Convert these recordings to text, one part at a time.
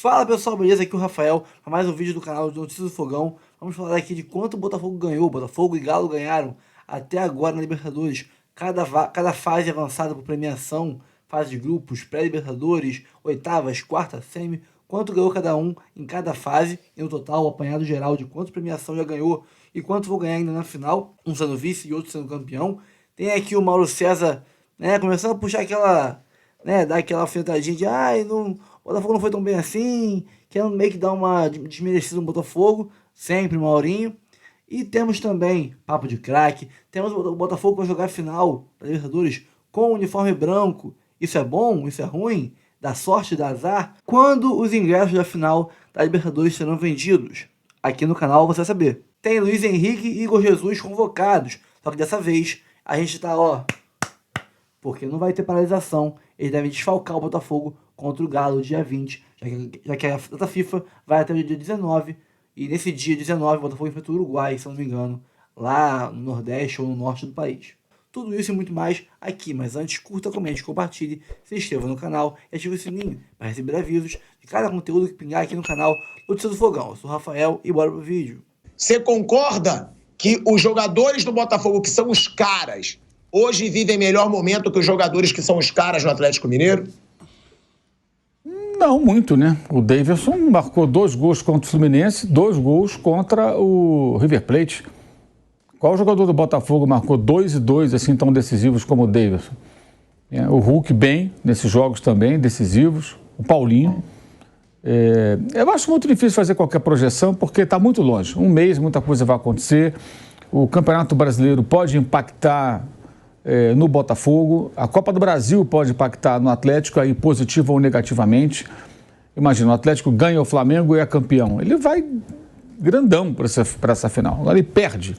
Fala pessoal, beleza? Aqui é o Rafael para mais um vídeo do canal de Notícias do Fogão. Vamos falar aqui de quanto o Botafogo ganhou. Botafogo e Galo ganharam até agora na Libertadores. Cada fase avançada por premiação, fase de grupos, pré-Libertadores, oitavas, quarta, semi, quanto ganhou cada um em cada fase, e no total o apanhado geral de quanto premiação já ganhou e quanto vou ganhar ainda na final, um sendo vice e outro sendo campeão. Tem aqui o Mauro César, começando a puxar aquela, dar aquela alfinetadinha de o Botafogo não foi tão bem assim, querendo meio que dar uma desmerecida no Botafogo, sempre Maurinho. E temos também papo de craque, temos o Botafogo para jogar a final da Libertadores com o uniforme branco. Isso é bom? Isso é ruim? Dá sorte, dá azar? Quando os ingressos da final da Libertadores serão vendidos? Aqui no canal você vai saber. Tem Luiz Henrique e Igor Jesus convocados, só que dessa vez a gente tá, porque não vai ter paralisação. Eles devem desfalcar o Botafogo contra o Galo dia 20, já que a data FIFA vai até o dia 19, e nesse dia 19 o Botafogo enfrenta o Uruguai, se eu não me engano, lá no Nordeste ou no Norte do país. Tudo isso e muito mais aqui, mas antes curta, comente, compartilhe, se inscreva no canal e ative o sininho para receber avisos de cada conteúdo que pingar aqui no canal Notícias do Fogão. Eu sou o Rafael e bora pro vídeo. Você concorda que os jogadores do Botafogo, que são os caras, hoje vivem melhor momento que os jogadores que são os caras no Atlético Mineiro? Não muito, né? O Davidson marcou 2 gols contra o Fluminense, 2 gols contra o River Plate. Qual jogador do Botafogo marcou 2 e 2 assim tão decisivos como o Davidson? O Hulk bem nesses jogos também, decisivos. O Paulinho. Eu acho muito difícil fazer qualquer projeção porque está muito longe. Um mês, muita coisa vai acontecer. O Campeonato Brasileiro pode impactar no Botafogo. A Copa do Brasil pode impactar no Atlético, aí positivo ou negativamente. Imagina, o Atlético ganha o Flamengo e é campeão. Ele vai grandão para essa final. Agora ele perde.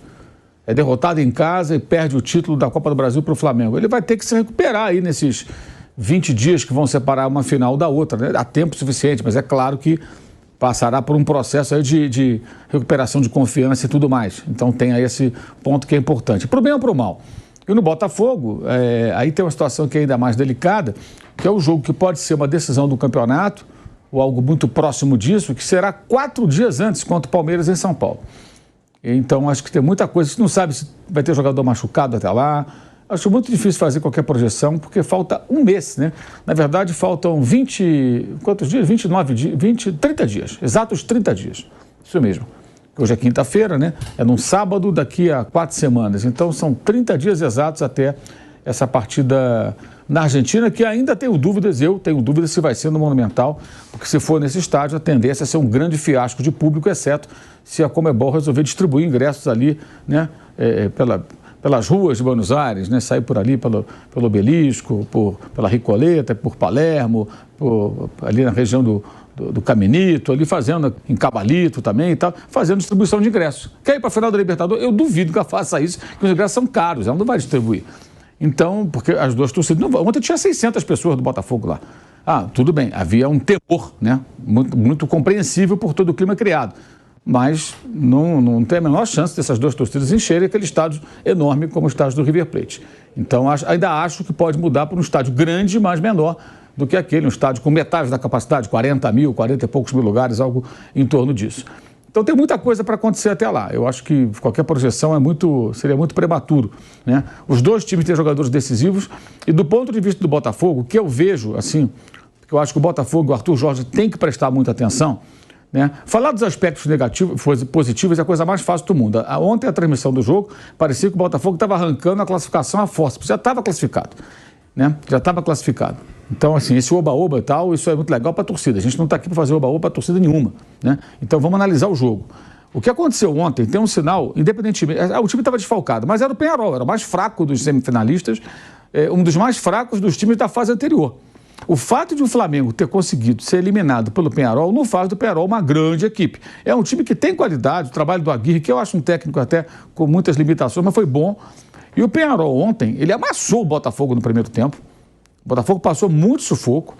É derrotado em casa e perde o título da Copa do Brasil para o Flamengo. Ele vai ter que se recuperar aí nesses 20 dias que vão separar uma final da outra, né? Há tempo suficiente, mas é claro que passará por um processo aí de recuperação de confiança e tudo mais. Então tem aí esse ponto que é importante. Para o bem ou para o mal. E no Botafogo, aí tem uma situação que é ainda mais delicada, que é o jogo que pode ser uma decisão do campeonato, ou algo muito próximo disso, que será 4 dias antes contra o Palmeiras em São Paulo. Então, acho que tem muita coisa. Você não sabe se vai ter jogador machucado até lá. Acho muito difícil fazer qualquer projeção, porque falta um mês, né? Na verdade, faltam 20... Quantos dias? 29 dias? 30 dias. Exatos 30 dias. Isso mesmo. Hoje é quinta-feira, né? É num sábado daqui a 4 semanas. Então, são 30 dias exatos até essa partida na Argentina, que ainda tenho dúvidas, eu tenho dúvidas se vai ser no Monumental, porque se for nesse estádio, a tendência é ser um grande fiasco de público, exceto se a Conmebol resolver distribuir ingressos ali, né, pelas ruas de Buenos Aires, né, sair por ali pelo Obelisco, pela Recoleta, por Palermo, ali na região do Caminito, ali fazendo, em Cabalito também e tal, fazendo distribuição de ingressos. Quer ir para a final da Libertadores? Eu duvido que ela faça isso, porque os ingressos são caros, ela não vai distribuir. Então, porque as duas torcidas... Ontem tinha 600 pessoas do Botafogo lá. Tudo bem, havia um temor, né? Muito compreensível por todo o clima criado. Mas não tem a menor chance dessas duas torcidas encherem aquele estádio enorme como o estádio do River Plate. Então, ainda acho que pode mudar para um estádio grande, mas menor do que aquele, um estádio com metade da capacidade, 40 e poucos mil lugares, algo em torno disso. Então tem muita coisa para acontecer até lá. Eu acho que qualquer projeção seria muito prematuro, né? Os dois times têm jogadores decisivos e do ponto de vista do Botafogo, o que eu vejo, assim, porque eu acho que o Botafogo, o Arthur Jorge, tem que prestar muita atenção, né? Falar dos aspectos negativos, positivos é a coisa mais fácil do mundo. Ontem a transmissão do jogo parecia que o Botafogo estava arrancando a classificação à força, já estava classificado, né? Já estava classificado. Então, assim, esse oba-oba e tal, isso é muito legal para a torcida. A gente não está aqui para fazer oba-oba para torcida nenhuma, né? Então, vamos analisar o jogo. O que aconteceu ontem tem um sinal, independentemente... O time estava desfalcado, mas era o Peñarol, era o mais fraco dos semifinalistas, um dos mais fracos dos times da fase anterior. O fato de o Flamengo ter conseguido ser eliminado pelo Peñarol não faz do Peñarol uma grande equipe. É um time que tem qualidade, o trabalho do Aguirre, que eu acho um técnico até com muitas limitações, mas foi bom. E o Peñarol ontem, ele amassou o Botafogo no primeiro tempo. O Botafogo passou muito sufoco,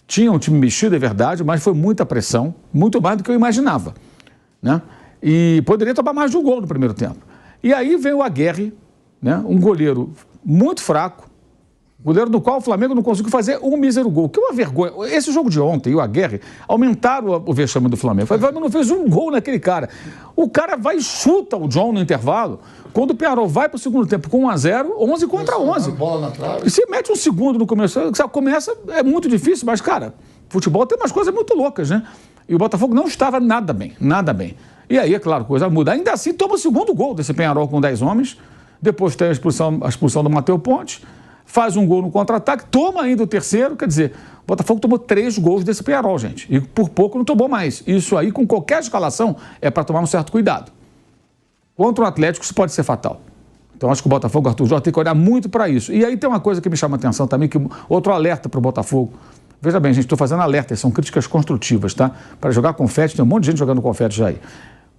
tinha um time mexido, é verdade, mas foi muita pressão, muito mais do que eu imaginava, né? E poderia tomar mais de um gol no primeiro tempo. E aí veio o Aguirre, né? Um goleiro muito fraco, Goleiro do qual o Flamengo não conseguiu fazer um mísero gol. Que uma vergonha. Esse jogo de ontem e o Aguerre aumentaram o vexame do Flamengo. O Flamengo não fez um gol naquele cara. O cara vai e chuta o John no intervalo. Quando o Peñarol vai para o segundo tempo com 1-0, 11 contra 11. Bola na trave. E se mete um segundo no começo, começa, é muito difícil, mas, cara, futebol tem umas coisas muito loucas, né? E o Botafogo não estava nada bem, nada bem. E aí, é claro, coisa muda. Ainda assim, toma o segundo gol desse Peñarol com 10 homens. Depois tem a expulsão do Matheus Pontes. Faz um gol no contra-ataque, toma ainda o terceiro. Quer dizer, o Botafogo tomou 3 gols desse Peñarol, gente. E por pouco não tomou mais. Isso aí, com qualquer escalação, é para tomar um certo cuidado. Contra o Atlético, isso pode ser fatal. Então, acho que o Botafogo, Arthur Jorge, tem que olhar muito para isso. E aí tem uma coisa que me chama a atenção também, que outro alerta para o Botafogo. Veja bem, gente, estou fazendo alertas, são críticas construtivas, tá? Para jogar confete, tem um monte de gente jogando confete já aí.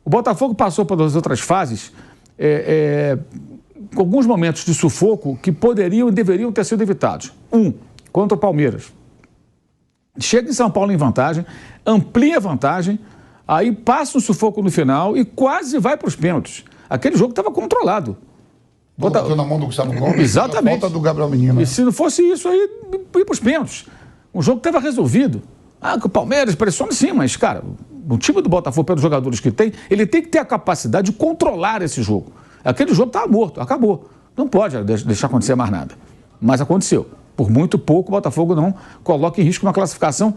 O Botafogo passou pelas outras fases com alguns momentos de sufoco que poderiam e deveriam ter sido evitados. Contra o Palmeiras. Chega em São Paulo em vantagem, amplia a vantagem, aí passa um sufoco no final e quase vai para os pênaltis. Aquele jogo estava controlado. Botou na mão do Gustavo Gomes. Exatamente. Falta do Gabriel Menino. E se não fosse isso, aí ia para os pênaltis. O jogo estava resolvido. Que o Palmeiras pressiona sim, mas, cara, o time do Botafogo, pelos jogadores que tem, ele tem que ter a capacidade de controlar esse jogo. Aquele jogo estava morto, acabou. Não pode deixar acontecer mais nada. Mas aconteceu. Por muito pouco, o Botafogo não coloca em risco uma classificação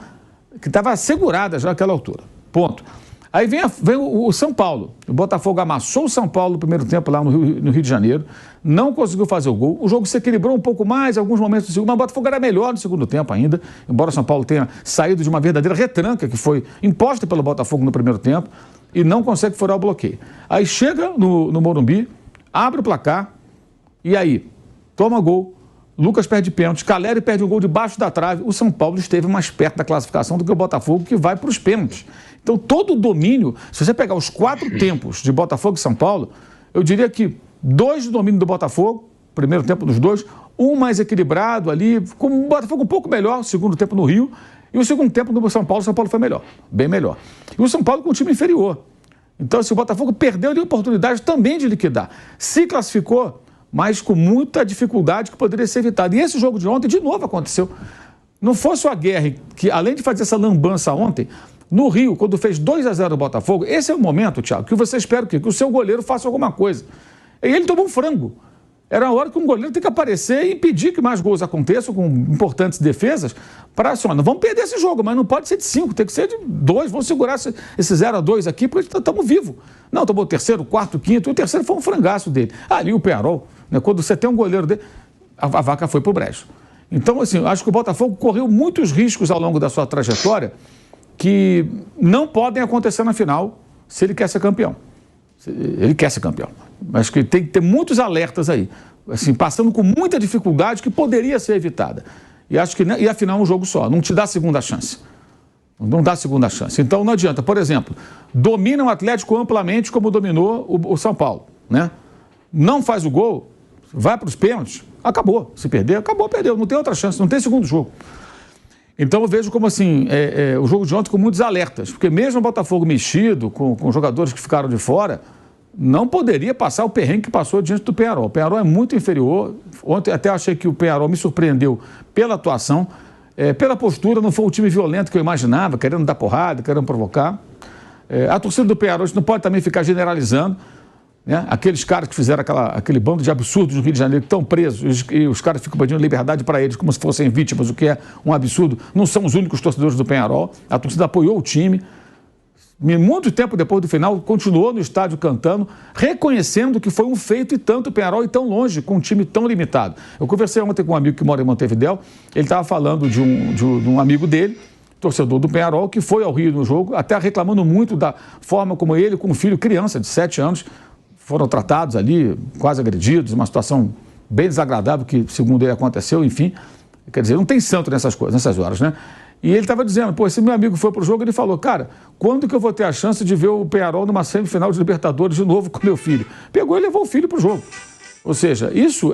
que estava assegurada já naquela altura. Ponto. Aí vem o São Paulo. O Botafogo amassou o São Paulo no primeiro tempo lá no Rio de Janeiro, não conseguiu fazer o gol. O jogo se equilibrou um pouco mais, em alguns momentos do segundo, mas o Botafogo era melhor no segundo tempo ainda, embora o São Paulo tenha saído de uma verdadeira retranca que foi imposta pelo Botafogo no primeiro tempo e não consegue furar o bloqueio. Aí chega no Morumbi, abre o placar e aí toma gol. Lucas perde pênalti, Caleri perde um gol debaixo da trave. O São Paulo esteve mais perto da classificação do que o Botafogo, que vai para os pênaltis. Então, todo o domínio, se você pegar os 4 tempos de Botafogo e São Paulo, eu diria que 2 de domínio do Botafogo, primeiro tempo dos 2, um mais equilibrado ali, com o Botafogo um pouco melhor, segundo tempo no Rio, e o segundo tempo do São Paulo foi melhor, bem melhor. E o São Paulo com um time inferior. Então, o Botafogo perdeu a oportunidade também de liquidar. Se classificou, mas com muita dificuldade que poderia ser evitada. E esse jogo de ontem, de novo, aconteceu. Não fosse o Aguerre, que além de fazer essa lambança ontem, no Rio, quando fez 2-0 o Botafogo, esse é o momento, Thiago, que você espera que o seu goleiro faça alguma coisa. E ele tomou um frango. Era a hora que um goleiro tem que aparecer e impedir que mais gols aconteçam com importantes defesas para não vamos perder esse jogo, mas não pode ser de 5, tem que ser de 2, vamos segurar esse 0-2 aqui porque estamos vivos. Não, tomou o terceiro, quarto, quinto, e o terceiro foi um frangaço dele. Ali o Peñarol, né, quando você tem um goleiro dele, a vaca foi pro brejo. Então, assim, acho que o Botafogo correu muitos riscos ao longo da sua trajetória que não podem acontecer na final se ele quer ser campeão. Ele quer ser campeão. Mas que tem que ter muitos alertas aí. Assim, passando com muita dificuldade que poderia ser evitada. E acho que e afinal é um jogo só, não te dá segunda chance. Não dá segunda chance. Então não adianta. Por exemplo, domina o Atlético amplamente como dominou o São Paulo, né? Não faz o gol, vai para os pênaltis, acabou. Se perder, acabou, perdeu. Não tem outra chance, não tem segundo jogo. Então eu vejo como assim, o jogo de ontem com muitos alertas, porque mesmo o Botafogo mexido, com jogadores que ficaram de fora, não poderia passar o perrengue que passou diante do Peñarol. O Peñarol é muito inferior. Ontem até achei que o Peñarol me surpreendeu pela atuação, pela postura, não foi o time violento que eu imaginava, querendo dar porrada, querendo provocar. A torcida do Peñarol, a gente não pode também ficar generalizando, né? Aqueles caras que fizeram aquele bando de absurdos no Rio de Janeiro, que estão presos, e os caras ficam pedindo liberdade para eles como se fossem vítimas, o que é um absurdo. Não são os únicos torcedores do Peñarol. A torcida apoiou o time. Muito tempo depois do final, continuou no estádio cantando, reconhecendo que foi um feito e tanto o Peñarol e tão longe, com um time tão limitado. Eu conversei ontem com um amigo que mora em Montevidéu, ele estava falando de um amigo dele, torcedor do Peñarol, que foi ao Rio no jogo, até reclamando muito da forma como ele, com um filho criança de 7 anos, foram tratados ali, quase agredidos, uma situação bem desagradável que, segundo ele, aconteceu, enfim. Quer dizer, não tem santo nessas coisas, nessas horas, né? E ele estava dizendo, pô, esse meu amigo foi pro jogo, ele falou, cara, quando que eu vou ter a chance de ver o Peñarol numa semifinal de Libertadores de novo com meu filho? Pegou e levou o filho pro jogo. Ou seja, isso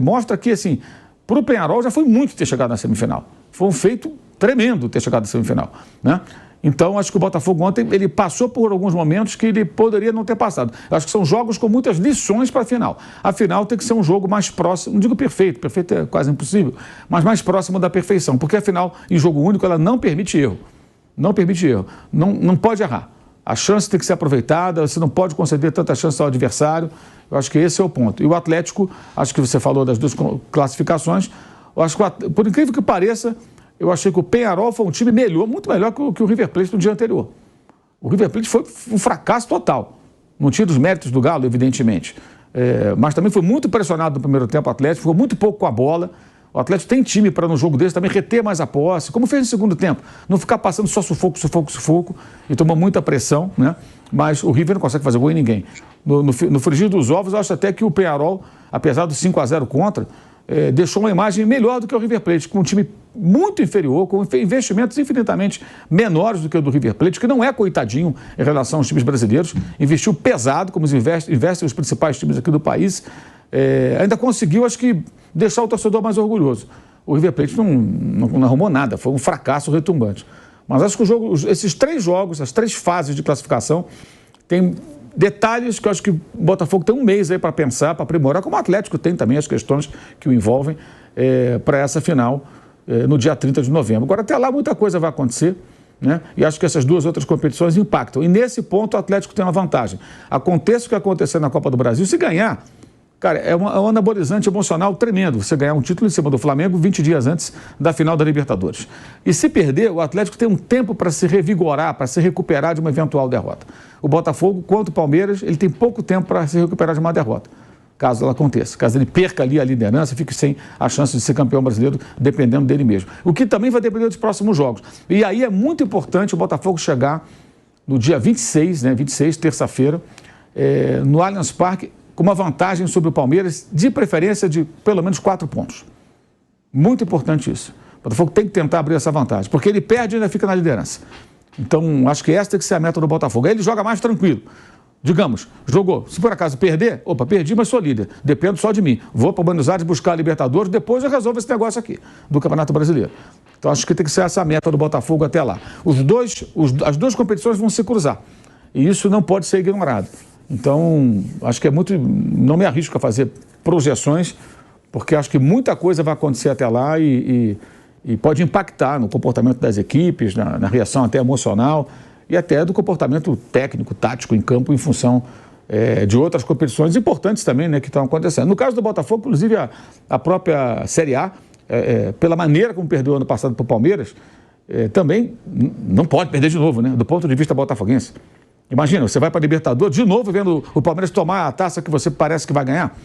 mostra que, assim, para o Peñarol já foi muito ter chegado na semifinal. Foi um feito tremendo ter chegado na semifinal, né? Então, acho que o Botafogo ontem ele passou por alguns momentos que ele poderia não ter passado. Acho que são jogos com muitas lições para a final. A final tem que ser um jogo mais próximo, não digo perfeito, perfeito é quase impossível, mas mais próximo da perfeição, porque a final, em jogo único, ela não permite erro. Não permite erro. Não pode errar. A chance tem que ser aproveitada, você não pode conceder tanta chance ao adversário. Eu acho que esse é o ponto. E o Atlético, acho que você falou das duas classificações, eu acho que, por incrível que pareça, eu achei que o Peñarol foi um time melhor, muito melhor que o River Plate no dia anterior. O River Plate foi um fracasso total. Não tira os méritos do Galo, evidentemente. Mas também foi muito pressionado no primeiro tempo o Atlético, ficou muito pouco com a bola. O Atlético tem time para, no jogo desse, também reter mais a posse, como fez no segundo tempo. Não ficar passando só sufoco, e tomou muita pressão, né? Mas o River não consegue fazer gol em ninguém. No frigir dos ovos, eu acho até que o Peñarol, apesar do 5-0 contra, deixou uma imagem melhor do que o River Plate, com um time muito inferior, com investimentos infinitamente menores do que o do River Plate, que não é coitadinho em relação aos times brasileiros, investiu pesado, como investem os principais times aqui do país, ainda conseguiu, acho que, deixar o torcedor mais orgulhoso. O River Plate não arrumou nada, foi um fracasso retumbante. Mas acho que esses 3 jogos, as 3 fases de classificação, tem detalhes que eu acho que o Botafogo tem um mês aí para pensar, para aprimorar, como o Atlético tem também as questões que o envolvem para essa final no dia 30 de novembro. Agora, até lá, muita coisa vai acontecer, né? E acho que essas 2 outras competições impactam. E nesse ponto, o Atlético tem uma vantagem. Aconteça o que acontecer na Copa do Brasil, se ganhar, cara, é um anabolizante emocional tremendo você ganhar um título em cima do Flamengo 20 dias antes da final da Libertadores. E se perder, o Atlético tem um tempo para se revigorar, para se recuperar de uma eventual derrota. O Botafogo, quanto o Palmeiras, ele tem pouco tempo para se recuperar de uma derrota, caso ela aconteça. Caso ele perca ali a liderança, fique sem a chance de ser campeão brasileiro, dependendo dele mesmo. O que também vai depender dos próximos jogos. E aí é muito importante o Botafogo chegar no dia 26, né, 26, terça-feira, no Allianz Parque, com uma vantagem sobre o Palmeiras, de preferência de pelo menos 4 pontos. Muito importante isso. O Botafogo tem que tentar abrir essa vantagem, porque ele perde e ainda fica na liderança. Então, acho que essa tem que ser a meta do Botafogo. Aí ele joga mais tranquilo. Digamos, jogou. Se por acaso perder, perdi, mas sou líder. Dependo só de mim. Vou para Buenos Aires buscar a Libertadores, depois eu resolvo esse negócio aqui, do Campeonato Brasileiro. Então, acho que tem que ser essa a meta do Botafogo até lá. As 2 competições vão se cruzar. E isso não pode ser ignorado. Então, acho que não me arrisco a fazer projeções, porque acho que muita coisa vai acontecer até lá e pode impactar no comportamento das equipes, na reação até emocional e até do comportamento técnico, tático em campo, em função de outras competições importantes também, né, que estão acontecendo. No caso do Botafogo, inclusive a própria Série A, pela maneira como perdeu ano passado para o Palmeiras, também não pode perder de novo, né, do ponto de vista botafoguense. Imagina, você vai para a Libertadores, de novo vendo o Palmeiras tomar a taça que você parece que vai ganhar.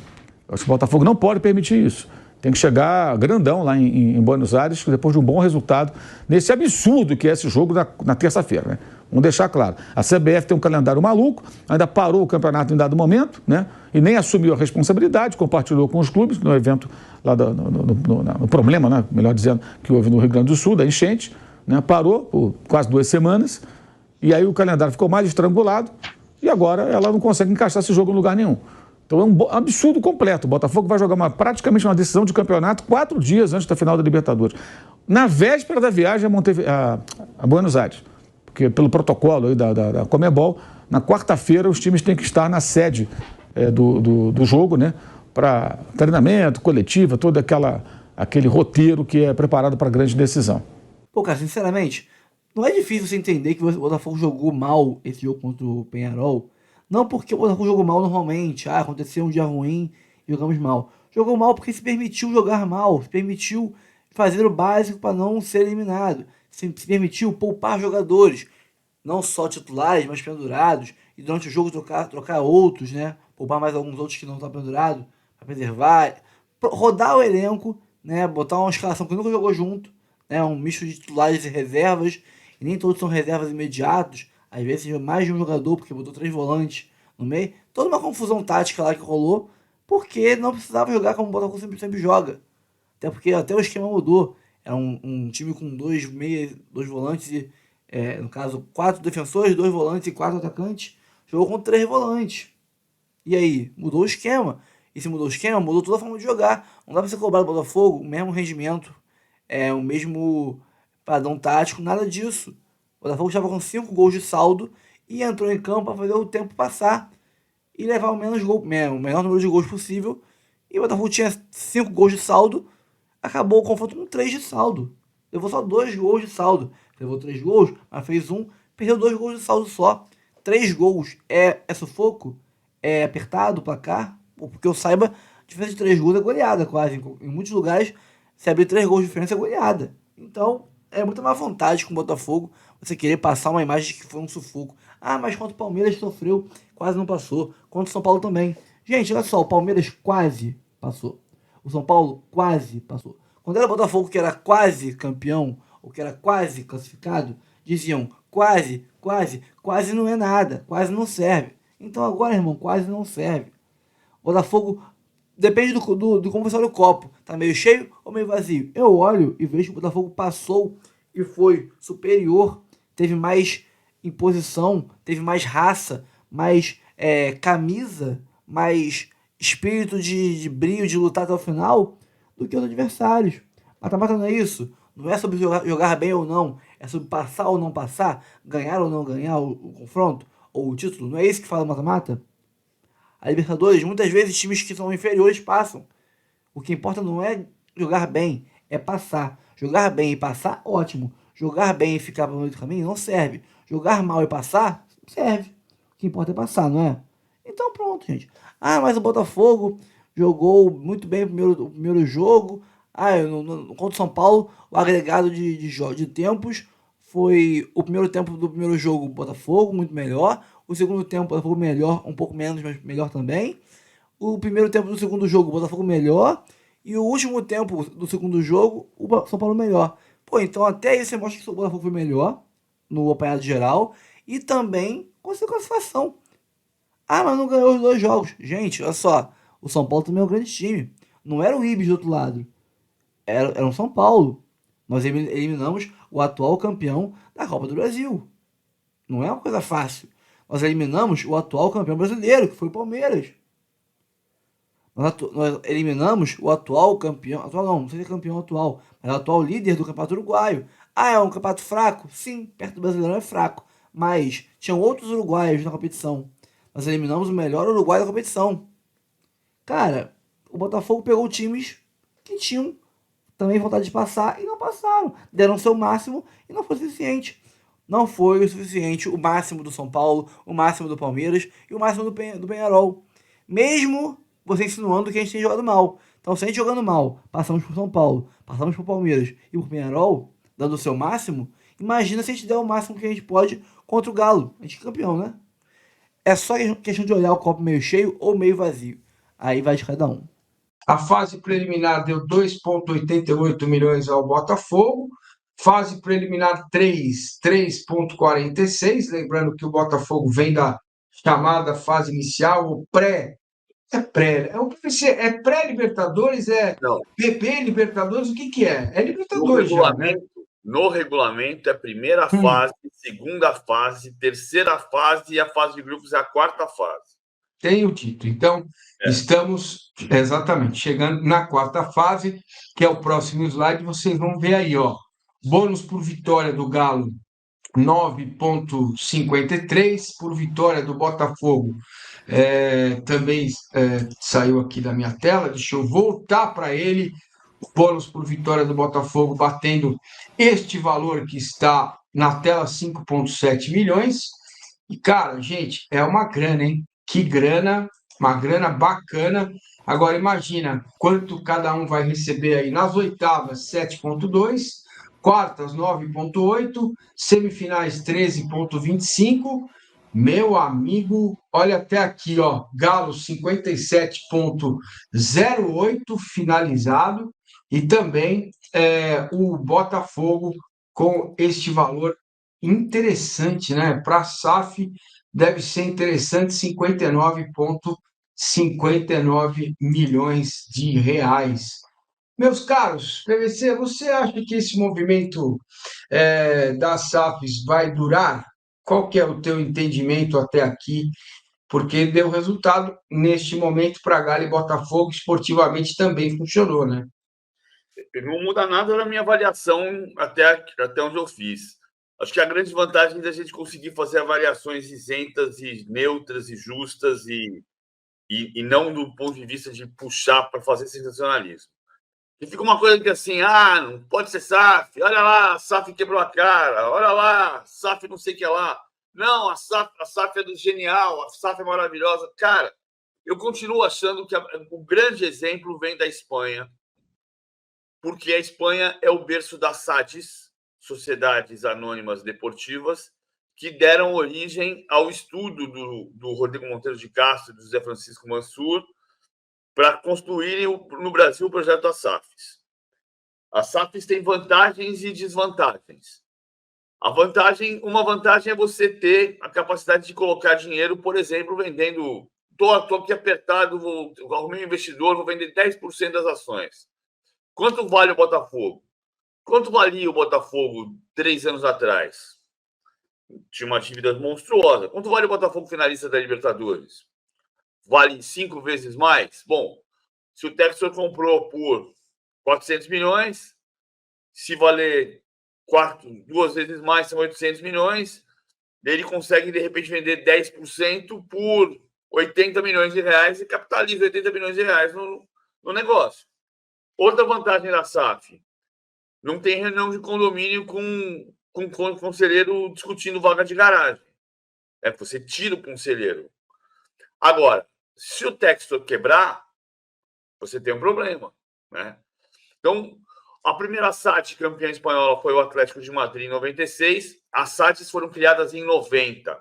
Acho que o Botafogo não pode permitir isso. Tem que chegar grandão lá em Buenos Aires, depois de um bom resultado, nesse absurdo que é esse jogo na terça-feira, né? Vamos deixar claro. A CBF tem um calendário maluco, ainda parou o campeonato em dado momento, né? E nem assumiu a responsabilidade, compartilhou com os clubes no evento, lá no problema, né? Melhor dizendo, que houve no Rio Grande do Sul, da enchente, né? Parou por quase 2 semanas. E aí o calendário ficou mais estrangulado e agora ela não consegue encaixar esse jogo em lugar nenhum. Então é um absurdo completo. O Botafogo vai jogar praticamente uma decisão de campeonato 4 dias antes da final da Libertadores. Na véspera da viagem a Buenos Aires. Porque pelo protocolo aí da Conmebol, na quarta-feira os times têm que estar na sede do jogo, né? Para treinamento, coletiva, todo aquele roteiro que é preparado para a grande decisão. Pô, cara, sinceramente, não é difícil você entender que o Botafogo jogou mal esse jogo contra o Peñarol. Não porque o Botafogo jogou mal normalmente. Aconteceu um dia ruim e jogamos mal. Jogou mal porque se permitiu jogar mal. Se permitiu fazer o básico para não ser eliminado. Se permitiu poupar jogadores. Não só titulares, mas pendurados. E durante o jogo trocar outros, né? Poupar mais alguns outros que não estão pendurados. Para preservar. Rodar o elenco, né? Botar uma escalação que nunca jogou junto. Né? Um misto de titulares e reservas. E nem todos são reservas imediatos. Às vezes mais de um jogador, porque botou 3 volantes no meio. Toda uma confusão tática lá que rolou, porque não precisava jogar como o Botafogo sempre joga. Até porque até o esquema mudou. Era um time com 2 meias, 2 volantes e, no caso, 4 defensores, 2 volantes e 4 atacantes. Jogou com 3 volantes. E aí? Mudou o esquema. E se mudou o esquema, mudou toda a forma de jogar. Não dá pra você cobrar do Botafogo o mesmo rendimento, o mesmo padrão tático, nada disso. O Botafogo estava com 5 gols de saldo e entrou em campo para fazer o tempo passar e levar o menor número de gols possível. E o Botafogo tinha 5 gols de saldo, acabou o confronto com 3 de saldo. Levou só 2 gols de saldo. Levou 3 gols, mas fez um, perdeu 2 gols de saldo só. 3 gols é sufoco? É apertado o placar? Porque eu saiba, a diferença de 3 gols é goleada quase. Em muitos lugares, se abrir 3 gols de diferença é goleada. Então, é muita má vontade com o Botafogo você querer passar uma imagem de que foi um sufoco. Ah, mas contra o Palmeiras sofreu, quase não passou. Contra o São Paulo também. Gente, olha só, o Palmeiras quase passou. O São Paulo quase passou. Quando era o Botafogo que era quase campeão, ou que era quase classificado, diziam quase, quase, quase não é nada, quase não serve. Então agora, irmão, quase não serve. O Botafogo depende do como você olha o copo. Tá meio cheio ou meio vazio? Eu olho e vejo que o Botafogo passou e foi superior, teve mais imposição, teve mais raça, mais camisa, mais espírito de brilho, de lutar até o final do que os adversários. Mata-mata não é isso. Não é sobre jogar bem ou não. É sobre passar ou não passar, ganhar ou não ganhar o confronto, ou o título. Não é isso que fala o mata-mata? A Libertadores, muitas vezes times que são inferiores passam. O que importa não é jogar bem, é passar. Jogar bem e passar, ótimo. Jogar bem e ficar pelo meio do caminho não serve. Jogar mal e passar, serve. O que importa é passar, não é? Então pronto, gente. Ah, mas o Botafogo jogou muito bem o primeiro jogo. Ah, contra o São Paulo, o agregado de tempos foi o primeiro tempo do primeiro jogo, Botafogo, muito melhor. O segundo tempo, Botafogo melhor, um pouco menos, mas melhor também. O primeiro tempo do segundo jogo, o Botafogo melhor. E o último tempo do segundo jogo, o São Paulo melhor. Pô, então até aí você mostra que o Botafogo foi melhor no apanhado geral. E também com essa classificação. Ah, mas não ganhou os 2 jogos. Gente, olha só. O São Paulo também é um grande time. Não era o Ibis do outro lado. Era um São Paulo. Nós eliminamos o atual campeão da Copa do Brasil. Não é uma coisa fácil. Nós eliminamos o atual campeão brasileiro, que foi o Palmeiras. Nós eliminamos o atual campeão. Atual não sei se é campeão atual, mas o atual líder do campeonato uruguaio. Ah, é um campeonato fraco? Sim, perto do Brasileirão é fraco. Mas tinham outros uruguaios na competição. Nós eliminamos o melhor uruguaio da competição. Cara, o Botafogo pegou times que tinham também vontade de passar e não passaram. Deram o seu máximo e não foi suficiente. Não foi o suficiente o máximo do São Paulo, o máximo do Palmeiras e o máximo do Peñarol. Mesmo você insinuando que a gente tem jogado mal. Então, se a gente jogando mal, passamos por São Paulo, passamos por Palmeiras e por Peñarol, dando o seu máximo, imagina se a gente der o máximo que a gente pode contra o Galo. A gente é campeão, né? É só questão de olhar o copo meio cheio ou meio vazio. Aí vai de cada um. A fase preliminar deu 2,88 milhões ao Botafogo. Fase preliminar 3, 3,46. Lembrando que o Botafogo vem da chamada fase inicial, o pré. É pré-Libertadores, Não, PP Libertadores, o que é? É no Libertadores já, né? regulamento é primeira fase, segunda fase, terceira fase e a fase de grupos é a quarta fase. Tenho dito. Então, estamos exatamente chegando na quarta fase, que é o próximo slide. Vocês vão ver aí, ó. Bônus por vitória do Galo, 9,53. Por vitória do Botafogo, também saiu aqui da minha tela. Deixa eu voltar para ele. Bônus por vitória do Botafogo batendo este valor que está na tela, 5,7 milhões. E, cara, gente, é uma grana, hein? Que grana, uma grana bacana. Agora, imagina quanto cada um vai receber aí nas oitavas, 7,2, quartas, 9,8, semifinais, 13,25. Meu amigo, olha até aqui, ó, Galo 57,08 finalizado e também o Botafogo com este valor interessante, né? Para a SAF deve ser interessante, 59,59 milhões de reais. Meus caros, PVC, você acha que esse movimento das SAFs vai durar? Qual que é o teu entendimento até aqui? Porque deu resultado neste momento para Galo e Botafogo, esportivamente também funcionou, né? Não muda nada na minha avaliação até onde eu fiz. Acho que a grande vantagem da gente conseguir fazer avaliações isentas e neutras e justas e não do ponto de vista de puxar para fazer sensacionalismo. E fica uma coisa que assim, não pode ser SAF, olha lá, a SAF quebrou a cara, olha lá, SAF não sei o que lá. Não, a SAF é do genial, a SAF é maravilhosa. Cara, eu continuo achando que o grande exemplo vem da Espanha, porque a Espanha é o berço das SADs, Sociedades Anônimas Deportivas, que deram origem ao estudo do Rodrigo Monteiro de Castro e do José Francisco Mansur para construírem no Brasil o projeto das SAFs. As SAFs têm vantagens e desvantagens. Uma vantagem é você ter a capacidade de colocar dinheiro, por exemplo, vendendo. Estou aqui apertado, arrumei um investidor, vou vender 10% das ações. Quanto vale o Botafogo? Quanto valia o Botafogo 3 anos atrás? Tinha uma dívida monstruosa. Quanto vale o Botafogo finalista da Libertadores? Vale 5 vezes mais? Bom, se o Textor comprou por 400 milhões, se valer 2 vezes mais, são 800 milhões, ele consegue, de repente, vender 10% por 80 milhões de reais e capitaliza 80 milhões de reais no negócio. Outra vantagem da SAF, não tem reunião de condomínio com o conselheiro discutindo vaga de garagem. Você tira o conselheiro. Agora, se o Textor quebrar, você tem um problema, né? Então, a primeira SAD campeã espanhola foi o Atlético de Madrid em 96. As SADs foram criadas em 90,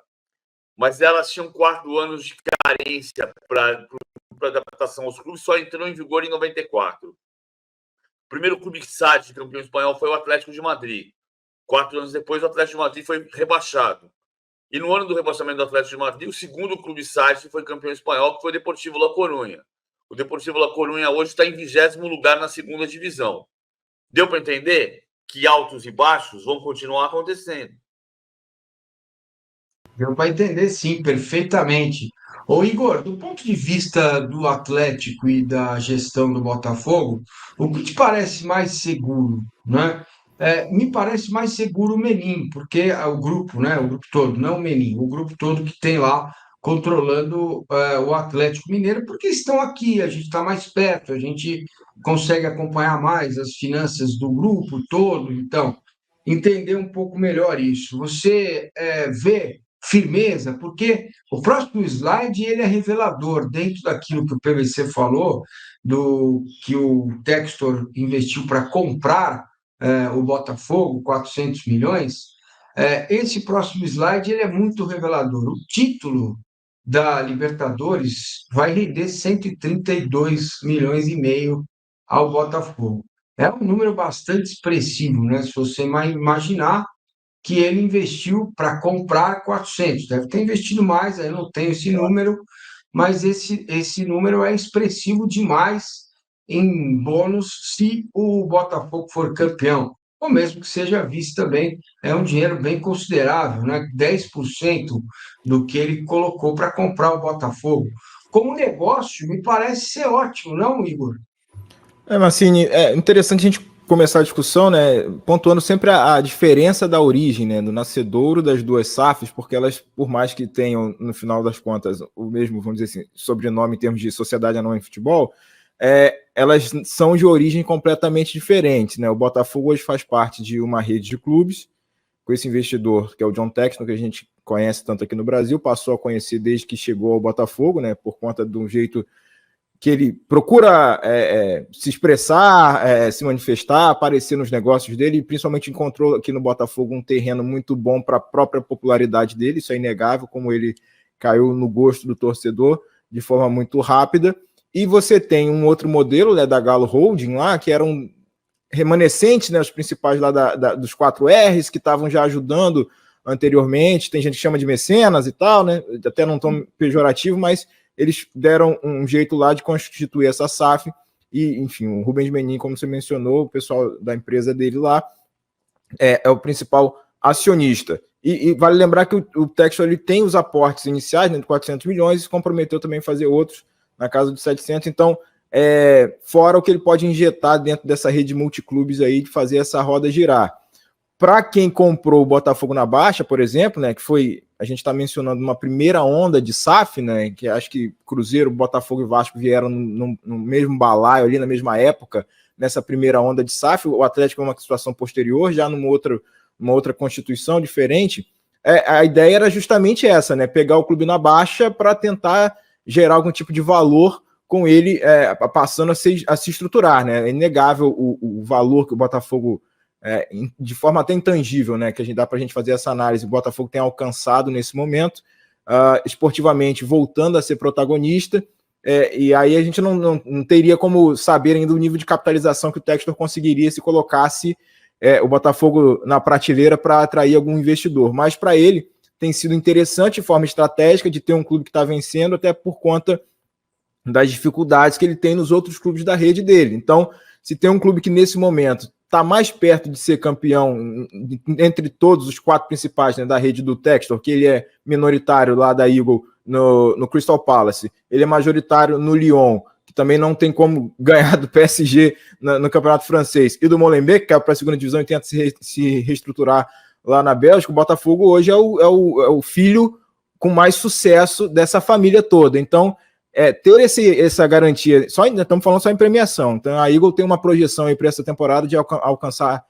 mas elas tinham 4 anos de carência para adaptação aos clubes, só entrou em vigor em 94. O primeiro clube SAD campeão espanhol foi o Atlético de Madrid. 4 anos depois, o Atlético de Madrid foi rebaixado. E no ano do rebaixamento do Atlético de Madrid, o segundo clube SAD foi campeão espanhol, que foi o Deportivo La Coruña. O Deportivo La Coruña hoje está em 20º lugar na segunda divisão. Deu para entender que altos e baixos vão continuar acontecendo? Deu para entender, sim, perfeitamente. Ô, Igor, do ponto de vista do Atlético e da gestão do Botafogo, o que te parece mais seguro, né? Me parece mais seguro o Menin, porque o grupo, né? O grupo todo, não o Menin, o grupo todo que tem lá controlando o Atlético Mineiro, porque estão aqui, a gente está mais perto, a gente consegue acompanhar mais as finanças do grupo todo, então, entender um pouco melhor isso. Você vê firmeza, porque o próximo slide ele é revelador, dentro daquilo que o PVC falou, do que o Textor investiu para comprar o Botafogo, 400 milhões, esse próximo slide ele é muito revelador. O título da Libertadores vai render 132 milhões e meio ao Botafogo. É um número bastante expressivo, né? Se você imaginar que ele investiu para comprar 400. Deve ter investido mais, eu não tenho esse número, mas esse número é expressivo demais em bônus se o Botafogo for campeão. Ou mesmo que seja vice também, é um dinheiro bem considerável, né? 10% do que ele colocou para comprar o Botafogo. Como negócio, me parece ser ótimo, não, Igor? Mancini, é interessante a gente começar a discussão, né, pontuando sempre a diferença da origem, né, do nascedouro das duas SAFs, porque elas, por mais que tenham, no final das contas, o mesmo, vamos dizer assim, sobrenome em termos de Sociedade Anônima de Futebol, elas são de origem completamente diferente, né? O Botafogo hoje faz parte de uma rede de clubes, com esse investidor, que é o John Textor, que a gente conhece tanto aqui no Brasil, passou a conhecer desde que chegou ao Botafogo, né, por conta de um jeito que ele procura se expressar, se manifestar, aparecer nos negócios dele, e principalmente encontrou aqui no Botafogo um terreno muito bom para a própria popularidade dele, isso é inegável, como ele caiu no gosto do torcedor de forma muito rápida. E você tem um outro modelo, né, da Galo Holding lá, que eram remanescentes, né, os principais lá dos 4Rs, que estavam já ajudando anteriormente, tem gente que chama de mecenas e tal, né, até não tão pejorativo, mas eles deram um jeito lá de constituir essa SAF, e, enfim, o Rubens Menin, como você mencionou, o pessoal da empresa dele lá, é o principal acionista. E vale lembrar que o Textor ele tem os aportes iniciais, né, de 400 milhões, e se comprometeu também a fazer outros na casa de 700, então, fora o que ele pode injetar dentro dessa rede de multiclubes aí, de fazer essa roda girar. para quem comprou o Botafogo na Baixa, por exemplo, né, que foi, a gente está mencionando uma primeira onda de SAF, né, que acho que Cruzeiro, Botafogo e Vasco vieram no mesmo balaio ali, na mesma época, nessa primeira onda de SAF, o Atlético é uma situação posterior, já numa outra constituição diferente. A ideia era justamente essa, né, pegar o clube na Baixa para tentar gerar algum tipo de valor com ele passando a se estruturar, né, é inegável o valor que o Botafogo de forma até intangível, né, que dá para a gente fazer essa análise, o Botafogo tem alcançado nesse momento, esportivamente voltando a ser protagonista, e aí a gente não teria como saber ainda o nível de capitalização que o Textor conseguiria se colocasse o Botafogo na prateleira para atrair algum investidor, mas para ele tem sido interessante de forma estratégica de ter um clube que está vencendo, até por conta das dificuldades que ele tem nos outros clubes da rede dele. Então, se tem um clube que nesse momento está mais perto de ser campeão entre todos os 4 principais, né, da rede do Textor, que ele é minoritário lá da Eagle no Crystal Palace, ele é majoritário no Lyon, que também não tem como ganhar do PSG no Campeonato Francês, e do Molenbeek, que é para a segunda divisão e tenta se reestruturar lá na Bélgica. O Botafogo hoje é o filho com mais sucesso dessa família toda. Então, ter essa garantia, estamos falando só em premiação, então a Eagle tem uma projeção aí para essa temporada de alcançar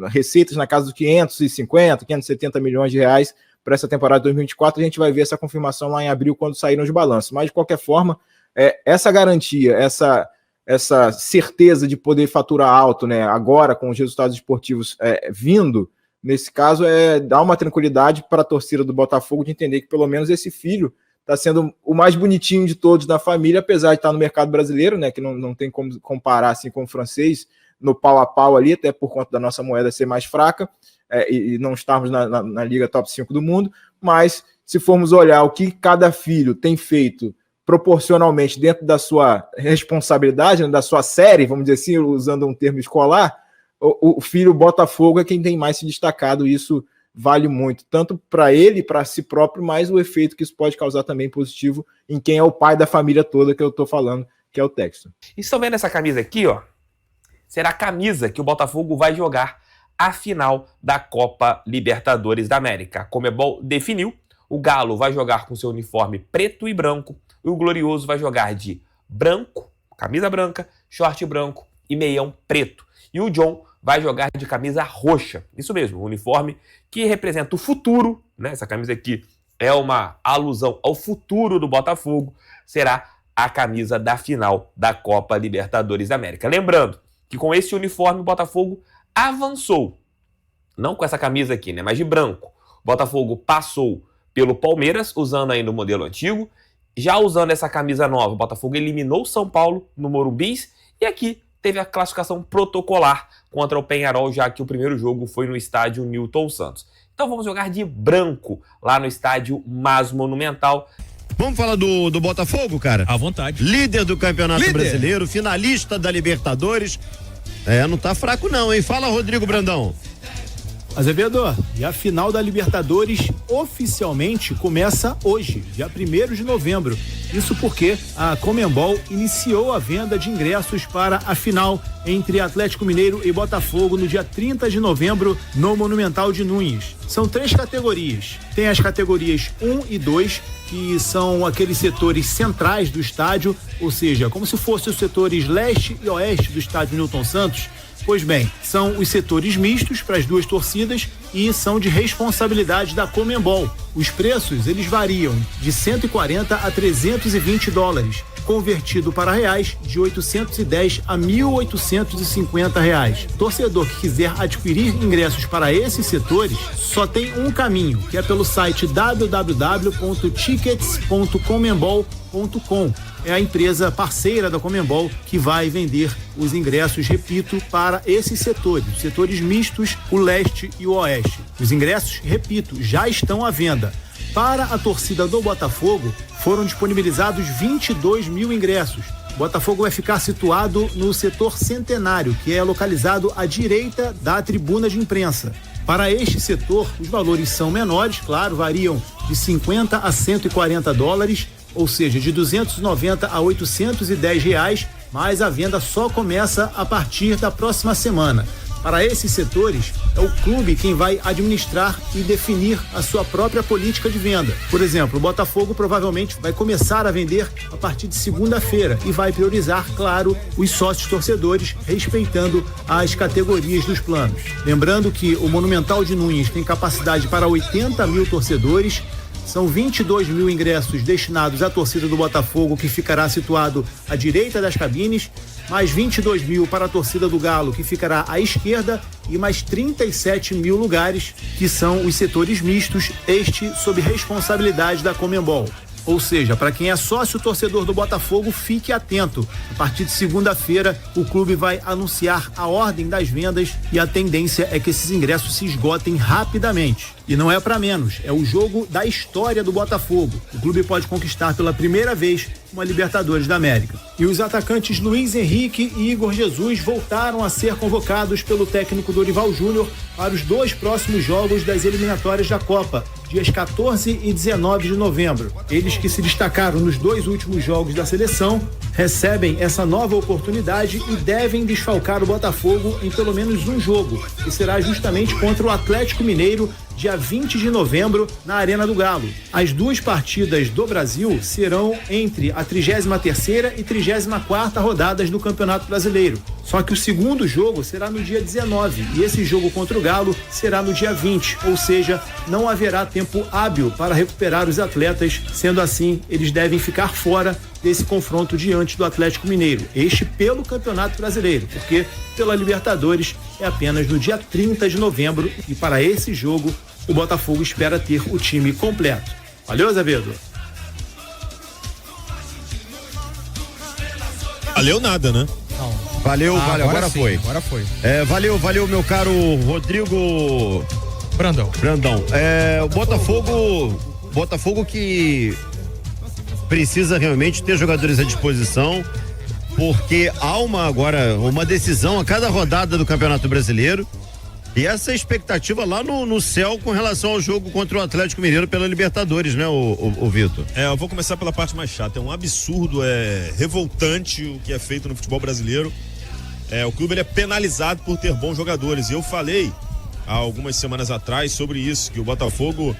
receitas na casa dos 550, 570 milhões de reais para essa temporada de 2024, a gente vai ver essa confirmação lá em abril, quando saíram os balanços, mas de qualquer forma, essa garantia, essa certeza de poder faturar alto, né, agora com os resultados esportivos vindo, nesse caso, dá uma tranquilidade para a torcida do Botafogo de entender que pelo menos esse filho está sendo o mais bonitinho de todos da família, apesar de estar no mercado brasileiro, né, que não tem como comparar assim com o francês, no pau a pau ali, até por conta da nossa moeda ser mais fraca, e não estarmos na Liga Top 5 do mundo, mas se formos olhar o que cada filho tem feito proporcionalmente dentro da sua responsabilidade, né, da sua série, vamos dizer assim, usando um termo escolar, o filho Botafogo é quem tem mais se destacado, e isso vale muito, tanto para ele, para si próprio, mas o efeito que isso pode causar também positivo em quem é o pai da família toda que eu estou falando, que é o Textor. Estão vendo essa camisa aqui, ó? Será a camisa que o Botafogo vai jogar a final da Copa Libertadores da América. A Conmebol definiu, o Galo vai jogar com seu uniforme preto e branco, e o Glorioso vai jogar de branco, camisa branca, short branco e meião preto. E o John vai jogar de camisa roxa. Isso mesmo, o uniforme que representa o futuro, né? Essa camisa aqui é uma alusão ao futuro do Botafogo, será a camisa da final da Copa Libertadores da América. Lembrando que com esse uniforme o Botafogo avançou, não com essa camisa aqui, né? Mas de branco. O Botafogo passou pelo Palmeiras, usando ainda o modelo antigo. Já usando essa camisa nova, o Botafogo eliminou o São Paulo no Morumbi, e aqui teve a classificação protocolar contra o Peñarol, já que o primeiro jogo foi no estádio Newton Santos. Então vamos jogar de branco lá no estádio Mais Monumental. Vamos falar do Botafogo, cara? À vontade. Líder do Campeonato Brasileiro, finalista da Libertadores. Não tá fraco não, hein? Fala, Rodrigo Brandão. Azevedo, e a final da Libertadores oficialmente começa hoje, dia 1º de novembro. Isso porque a Conmebol iniciou a venda de ingressos para a final entre Atlético Mineiro e Botafogo no dia 30 de novembro no Monumental de Nunes. São 3 categorias. Tem as categorias 1 e 2, que são aqueles setores centrais do estádio, ou seja, como se fossem os setores leste e oeste do estádio Newton Santos. Pois bem, são os setores mistos para as duas torcidas e são de responsabilidade da Conmebol. Os preços, eles variam de 140 a 320 dólares, convertido para reais de 810 a 1.850 reais. Torcedor que quiser adquirir ingressos para esses setores, só tem um caminho, que é pelo site www.tickets.conmebol.com. É a empresa parceira da Conmebol que vai vender os ingressos, repito, para esses setores mistos, o leste e o oeste. Os ingressos, repito, já estão à venda. Para a torcida do Botafogo, foram disponibilizados 22 mil ingressos. O Botafogo vai ficar situado no setor Centenário, que é localizado à direita da tribuna de imprensa. Para este setor, os valores são menores, claro, variam de 50 a 140 dólares, ou seja, de 290 a 810 reais, mas a venda só começa a partir da próxima semana. Para esses setores, é o clube quem vai administrar e definir a sua própria política de venda. Por exemplo, o Botafogo provavelmente vai começar a vender a partir de segunda-feira e vai priorizar, claro, os sócios torcedores, respeitando as categorias dos planos. Lembrando que o Monumental de Nunes tem capacidade para 80 mil torcedores. São 22 mil ingressos destinados à torcida do Botafogo, que ficará situado à direita das cabines, mais 22 mil para a torcida do Galo, que ficará à esquerda, e mais 37 mil lugares, que são os setores mistos, este sob responsabilidade da Conmebol. Ou seja, para quem é sócio torcedor do Botafogo, fique atento. A partir de segunda-feira, o clube vai anunciar a ordem das vendas e a tendência é que esses ingressos se esgotem rapidamente. E não é para menos, é o jogo da história do Botafogo. O clube pode conquistar pela primeira vez uma Libertadores da América. E os atacantes Luiz Henrique e Igor Jesus voltaram a ser convocados pelo técnico Dorival Júnior para os 2 próximos jogos das eliminatórias da Copa, dias 14 e 19 de novembro. Eles que se destacaram nos 2 últimos jogos da seleção recebem essa nova oportunidade e devem desfalcar o Botafogo em pelo menos um jogo, que será justamente contra o Atlético Mineiro, dia 20 de novembro, na Arena do Galo. As 2 partidas do Brasil serão entre a 33ª e 34ª rodadas do Campeonato Brasileiro. Só que o segundo jogo será no dia 19 e esse jogo contra o Galo será no dia 20, ou seja, não haverá tempo hábil para recuperar os atletas, sendo assim, eles devem ficar fora desse confronto diante do Atlético Mineiro, este pelo Campeonato Brasileiro, porque pela Libertadores é apenas no dia 30 de novembro e para esse jogo o Botafogo espera ter o time completo. Valeu, Azevedo? Valeu nada, né? Não. Valeu, agora sim, foi. Agora foi. Valeu, meu caro Rodrigo Brandão. O Botafogo que precisa realmente ter jogadores à disposição, porque há uma decisão a cada rodada do Campeonato Brasileiro. E essa expectativa lá no céu com relação ao jogo contra o Atlético Mineiro pela Libertadores, né, o Vitor? Eu vou começar pela parte mais chata. É um absurdo, é revoltante o que é feito no futebol brasileiro. O clube ele é penalizado por ter bons jogadores. E eu falei há algumas semanas atrás sobre isso, que o Botafogo,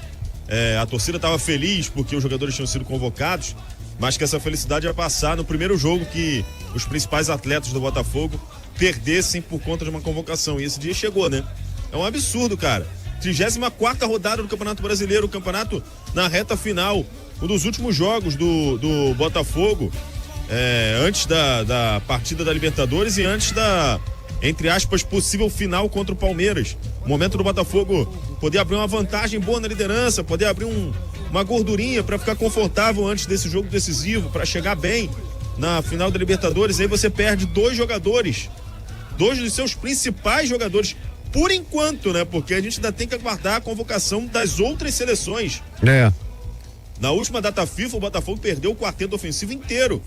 a torcida estava feliz porque os jogadores tinham sido convocados, mas que essa felicidade ia passar no primeiro jogo que os principais atletas do Botafogo perdessem por conta de uma convocação. E esse dia chegou, né? É um absurdo, cara. 34ª rodada do Campeonato Brasileiro, o campeonato na reta final. Um dos últimos jogos do Botafogo, antes da partida da Libertadores e antes da, entre aspas, possível final contra o Palmeiras. O momento do Botafogo poder abrir uma vantagem boa na liderança, poder abrir uma gordurinha para ficar confortável antes desse jogo decisivo, para chegar bem na final da Libertadores. Aí você perde 2 jogadores, 2 dos seus principais jogadores, por enquanto, né? Porque a gente ainda tem que aguardar a convocação das outras seleções. Na última data FIFA, o Botafogo perdeu o quarteto ofensivo inteiro.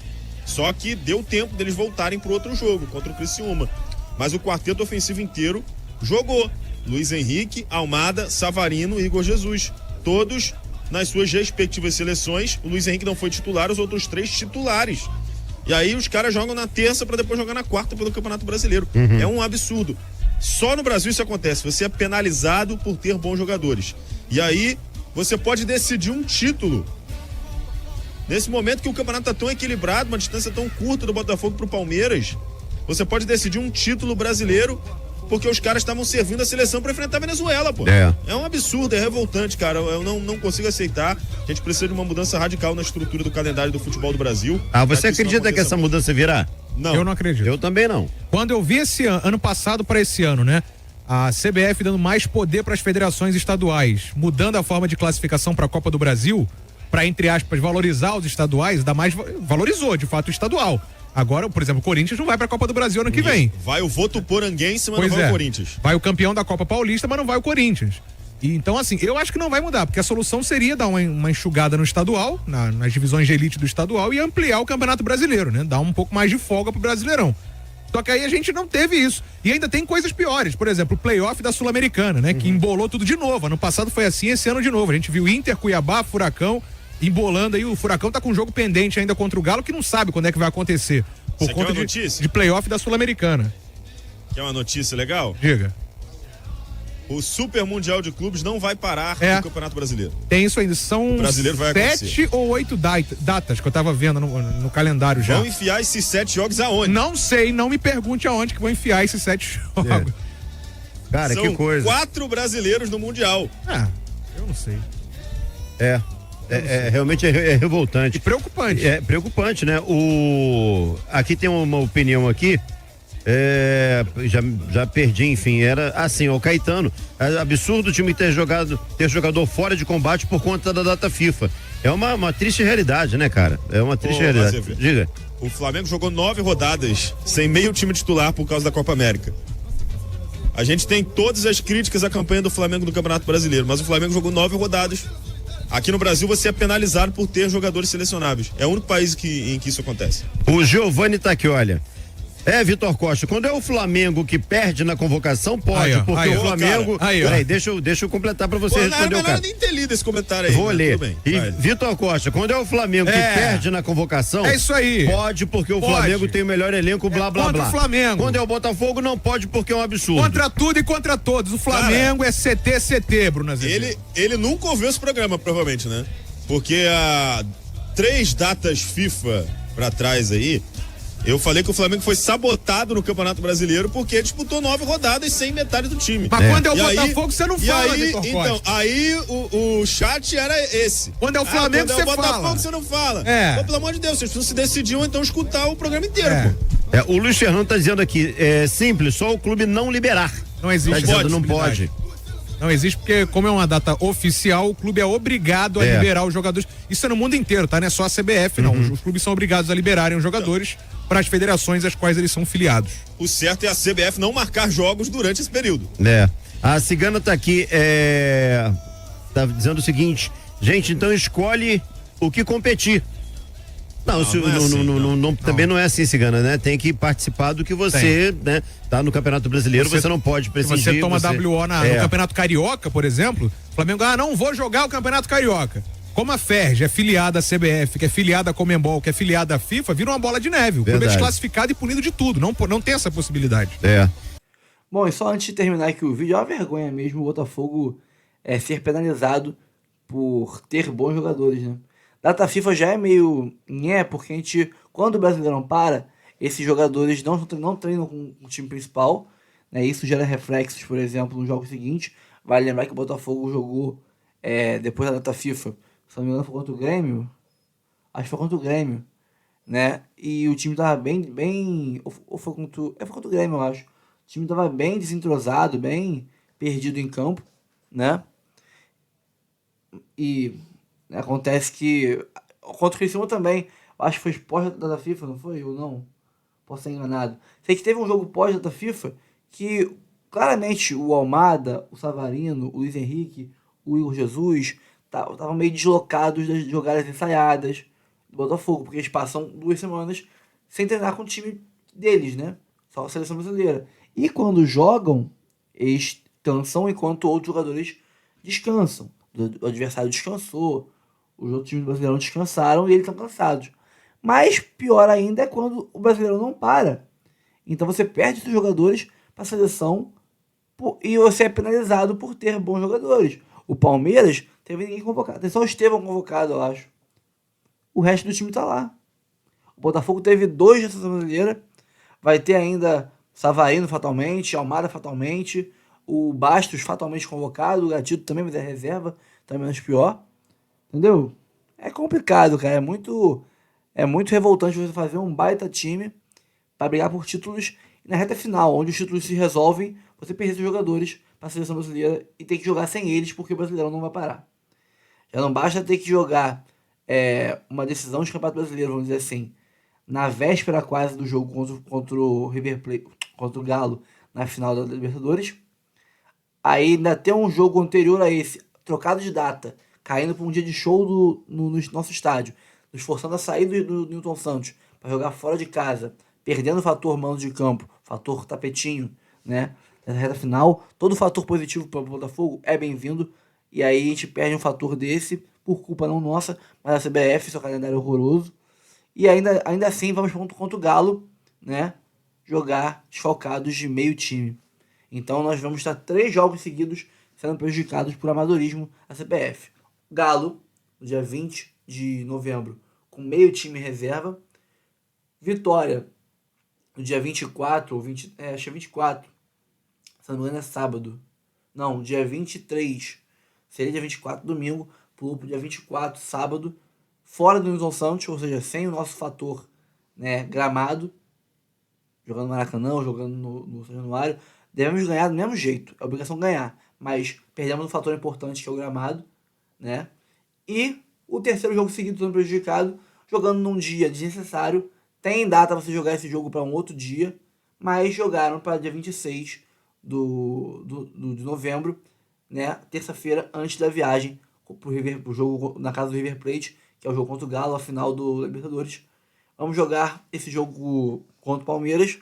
Só que deu tempo deles voltarem pro outro jogo, contra o Criciúma. Mas o quarteto ofensivo inteiro jogou. Luiz Henrique, Almada, Savarino e Igor Jesus. Todos nas suas respectivas seleções. O Luiz Henrique não foi titular, os outros 3 titulares. E aí os caras jogam na terça para depois jogar na quarta pelo Campeonato Brasileiro. É um absurdo. Só no Brasil isso acontece. Você é penalizado por ter bons jogadores. E aí você pode decidir um título. Nesse momento que o campeonato está tão equilibrado, uma distância tão curta do Botafogo pro Palmeiras, você pode decidir um título brasileiro porque os caras estavam servindo a seleção para enfrentar a Venezuela, pô. É um absurdo, é revoltante, cara. Eu não consigo aceitar. A gente precisa de uma mudança radical na estrutura do calendário do futebol do Brasil. Você acredita que essa mudança virá? Não. Eu não acredito. Eu também não. Quando eu vi esse ano passado para esse ano, né? A CBF dando mais poder para as federações estaduais, mudando a forma de classificação para a Copa do Brasil, para, entre aspas, valorizar os estaduais, valorizou, de fato, o estadual. Agora, por exemplo, o Corinthians não vai pra Copa do Brasil ano que vem. Vai o Votuporanguense, mas não vai o Corinthians. Vai o campeão da Copa Paulista, mas não vai o Corinthians. E, então, assim, eu acho que não vai mudar, porque a solução seria dar uma enxugada no estadual, nas divisões de elite do estadual, e ampliar o Campeonato Brasileiro, né? Dar um pouco mais de folga pro Brasileirão. Só que aí a gente não teve isso. E ainda tem coisas piores. Por exemplo, o playoff da Sul-Americana, né? Que embolou tudo de novo. Ano passado foi assim, esse ano de novo. A gente viu Inter, Cuiabá, Furacão, embolando aí. O Furacão tá com um jogo pendente ainda contra o Galo, que não sabe quando é que vai acontecer. Por conta de playoff da Sul-Americana. Quer uma notícia legal? Diga. O Super Mundial de Clubes não vai parar no Campeonato Brasileiro. Tem isso ainda. São O brasileiro vai 7 ou 8 datas que eu tava vendo no calendário já. Vão enfiar esses 7 jogos aonde? Não sei, não me pergunte aonde que vão enfiar esses 7 jogos. Cara, São que coisa. 4 brasileiros no Mundial. Eu não sei. Realmente é revoltante. E preocupante. É preocupante, né? Aqui tem uma opinião aqui. Já perdi, enfim, era assim, o Caetano, é absurdo o time ter jogador fora de combate por conta da data FIFA. É uma triste realidade, né, cara? É uma triste realidade. Diga. O Flamengo jogou 9 rodadas sem meio time titular por causa da Copa América. A gente tem todas as críticas à campanha do Flamengo no Campeonato Brasileiro, mas o Flamengo jogou 9 rodadas. Aqui no Brasil você é penalizado por ter jogadores selecionáveis. É o único país em que isso acontece. O Giovani tá aqui, olha. Vitor Costa, quando é o Flamengo que perde na convocação, pode, porque o Flamengo... Peraí, deixa eu completar pra você responder o cara. Eu nem ter lido esse comentário aí. Vou ler. E Vitor Costa, quando é o Flamengo que perde na convocação... É isso aí. Pode, porque o Flamengo tem o melhor elenco, blá, blá, blá. Contra o Flamengo. Quando é o Botafogo, não pode, porque é um absurdo. Contra tudo e contra todos. O Flamengo é CT, Bruno Azevedo. Ele nunca ouviu esse programa, provavelmente, né? Porque há 3 datas FIFA pra trás aí... Eu falei que o Flamengo foi sabotado no Campeonato Brasileiro porque disputou 9 rodadas sem metade do time. Mas quando é o Botafogo, você não fala, aí, Vitor Costa. Então, aí o chat era esse. Quando é o Flamengo, quando você é o Botafogo, fala. você não fala. Pô, pelo amor de Deus, vocês precisam se decidir ou então escutar o programa inteiro, pô. O Luiz Fernando tá dizendo aqui, simples, só o clube não liberar. Não existe. Tá dizendo, não pode. Não existe porque, como é uma data oficial, o clube é obrigado a liberar os jogadores. Isso é no mundo inteiro, tá? Não é só a CBF, não. Os clubes são obrigados a liberarem os jogadores para as federações às quais eles são filiados. O certo é a CBF não marcar jogos durante esse período. A Cigana tá aqui, tá dizendo o seguinte, gente, então escolhe o que competir. Também não é assim, Cigana, né? Tem que participar do que você, né? Tá no Campeonato Brasileiro, você não pode prescindir. Você toma WO no Campeonato Carioca, por exemplo, o Flamengo, não vou jogar o Campeonato Carioca. Como a FERJ é filiada à CBF, que é filiada à Conmebol, que é filiada à FIFA, vira uma bola de neve. O clube é desclassificado e punido de tudo. Não tem essa possibilidade. Bom, e só antes de terminar aqui o vídeo, é uma vergonha mesmo o Botafogo ser penalizado por ter bons jogadores, né? Data FIFA já é meio porque a gente, quando o Brasileirão para, esses jogadores não treinam com o time principal, né? Isso gera reflexos, por exemplo, no jogo seguinte. Vale lembrar que o Botafogo jogou depois da data FIFA, se não me engano foi contra o Grêmio, acho que foi contra o Grêmio, né? E o time tava bem ou foi contra o Grêmio, eu acho. O time tava bem desentrosado, bem perdido em campo, né? E acontece que contra o Criciúma também, acho que foi pós-data FIFA, não foi? Ou não? Posso estar enganado. Sei que teve um jogo pós-data FIFA que claramente o Almada, o Savarino, o Luiz Henrique, o Igor Jesus estavam meio deslocados das jogadas ensaiadas do Botafogo, porque eles passam 2 semanas sem treinar com o time deles, né? Só a seleção brasileira. E quando jogam, eles cansam enquanto outros jogadores descansam. O adversário descansou, os outros times do Brasileirão descansaram e eles estão cansados. Mas pior ainda é quando o Brasileirão não para. Então você perde seus jogadores para a seleção e você é penalizado por ter bons jogadores. O Palmeiras teve ninguém convocado. Tem só o Estevão convocado, eu acho. O resto do time tá lá. O Botafogo teve 2 na seleção brasileira. Vai ter ainda Savarino fatalmente, Almada fatalmente, o Bastos fatalmente convocado, o Gatito também, mas é reserva, também menos pior. Entendeu? É complicado, cara. É muito revoltante você fazer um baita time para brigar por títulos e na reta final, onde os títulos se resolvem, você perder seus jogadores para a seleção brasileira e ter que jogar sem eles porque o Brasileirão não vai parar. Já não basta ter que jogar uma decisão de Campeonato Brasileiro, vamos dizer assim, na véspera quase do jogo contra o River Plate, contra o Galo, na final da Libertadores. Aí ainda tem um jogo anterior a esse, trocado de data, caindo para um dia de show no nosso estádio, nos forçando a sair do Newton Santos para jogar fora de casa, perdendo o fator mando de campo, fator tapetinho, né? Nessa reta final, todo fator positivo para o Botafogo é bem-vindo, e aí a gente perde um fator desse, por culpa não nossa, mas da CBF, seu calendário horroroso, e ainda assim vamos contra o Galo, né? jogar desfalcados de meio time. Então nós vamos estar 3 jogos seguidos sendo prejudicados por amadorismo da CBF. Galo, no dia 20 de novembro, com meio time reserva. Vitória, no dia 24, ou 20, acho que é 24, se não me engano é sábado. Não, dia 23, seria dia 24, domingo, pulou pro dia 24, sábado, fora do Nilson Santos, ou seja, sem o nosso fator, né, gramado, jogando no Maracanã, ou jogando no São Januário. Devemos ganhar do mesmo jeito, é obrigação ganhar, mas perdemos um fator importante que é o gramado, né? E o terceiro jogo seguido sendo prejudicado, jogando num dia desnecessário. Tem data para você jogar esse jogo para um outro dia, mas jogaram para dia 26 de novembro, né? Terça-feira, antes da viagem pro jogo na casa do River Plate, que é o jogo contra o Galo, a final do Libertadores. Vamos jogar esse jogo contra o Palmeiras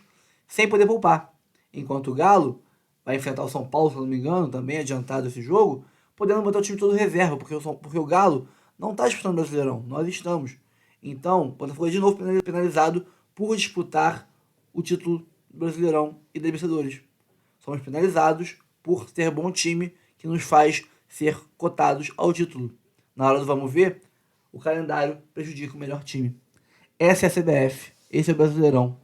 sem poder poupar. Enquanto o Galo vai enfrentar o São Paulo, se não me engano, também adiantado esse jogo, podendo botar o time todo reserva, porque o Galo não está disputando o Brasileirão, nós estamos. Então, o Botafogo é de novo penalizado por disputar o título do Brasileirão e da Libertadores. Somos penalizados por ter bom time que nos faz ser cotados ao título. Na hora do vamos ver, o calendário prejudica o melhor time. Essa é a CBF, esse é o Brasileirão.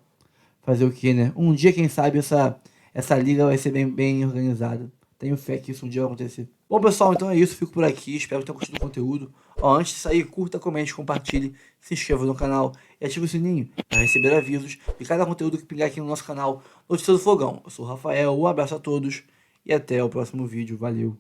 Fazer o quê, né? Um dia, quem sabe, essa liga vai ser bem organizada. Tenho fé que isso um dia vai acontecer. Bom, pessoal, então é isso. Fico por aqui. Espero que tenham curtido o conteúdo. Antes de sair, curta, comente, compartilhe, se inscreva no canal e ative o sininho para receber avisos de cada conteúdo que pingar aqui no nosso canal Notícias do Fogão. Eu sou o Rafael, um abraço a todos e até o próximo vídeo. Valeu!